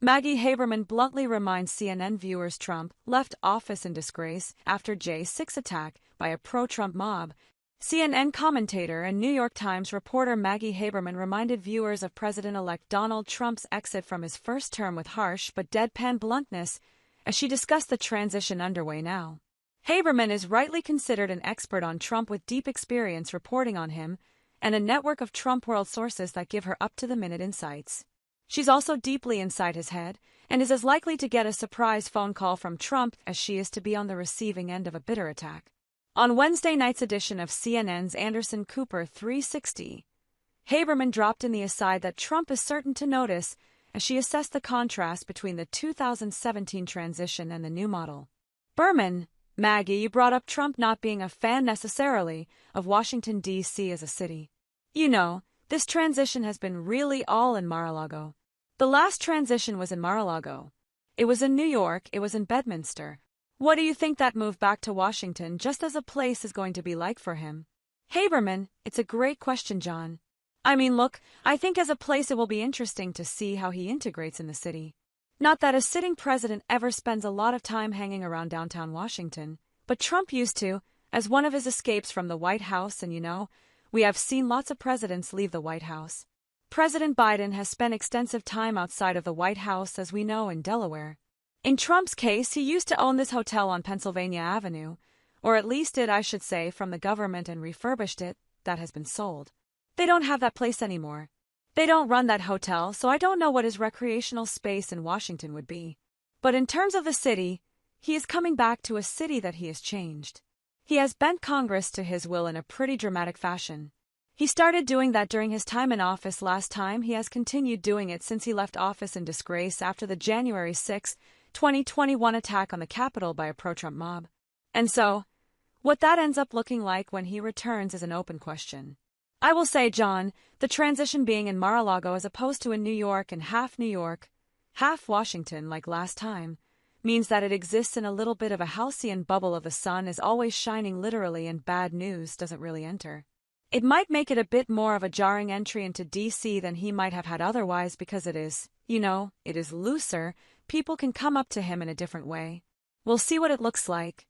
Maggie Haberman bluntly reminds CNN viewers Trump left office in disgrace after J6 attack by a pro-Trump mob. CNN commentator and New York Times reporter Maggie Haberman reminded viewers of President-elect Donald Trump's exit from his first term with harsh but deadpan bluntness as she discussed the transition underway now. Haberman is rightly considered an expert on Trump with deep experience reporting on him and a network of Trump world sources that give her up-to-the-minute insights. She's also deeply inside his head and is as likely to get a surprise phone call from Trump as she is to be on the receiving end of a bitter attack. On Wednesday night's edition of CNN's Anderson Cooper 360, Haberman dropped in the aside that Trump is certain to notice as she assessed the contrast between the 2017 transition and the new model. Berman, Maggie, you brought up Trump not being a fan necessarily of Washington, D.C. as a city. You know, this transition has been really all in Mar-a-Lago. The last transition was in Mar-a-Lago. It was in New York, it was in Bedminster. What do you think that move back to Washington just as a place is going to be like for him? Haberman, it's a great question, John. I mean, look, I think as a place it will be interesting to see how he integrates in the city. Not that a sitting president ever spends a lot of time hanging around downtown Washington, but Trump used to, as one of his escapes from the White House, and you know, we have seen lots of presidents leave the White House. President Biden has spent extensive time outside of the White House, as we know, in Delaware. In Trump's case, he used to own this hotel on Pennsylvania Avenue, or at least it, I should say, from the government and refurbished it, that has been sold. They don't have that place anymore. They don't run that hotel, so I don't know what his recreational space in Washington would be. But in terms of the city, he is coming back to a city that he has changed. He has bent Congress to his will in a pretty dramatic fashion. He started doing that during his time in office last time. He has continued doing it since he left office in disgrace after the January 6, 2021 attack on the Capitol by a pro-Trump mob. And so, what that ends up looking like when he returns is an open question. I will say, John, the transition being in Mar-a-Lago as opposed to in New York and half New York, half Washington like last time, means that it exists in a little bit of a halcyon bubble of the sun is always shining literally and bad news doesn't really enter. It might make it a bit more of a jarring entry into D.C. than he might have had otherwise because it is, you know, it is looser, people can come up to him in a different way. We'll see what it looks like.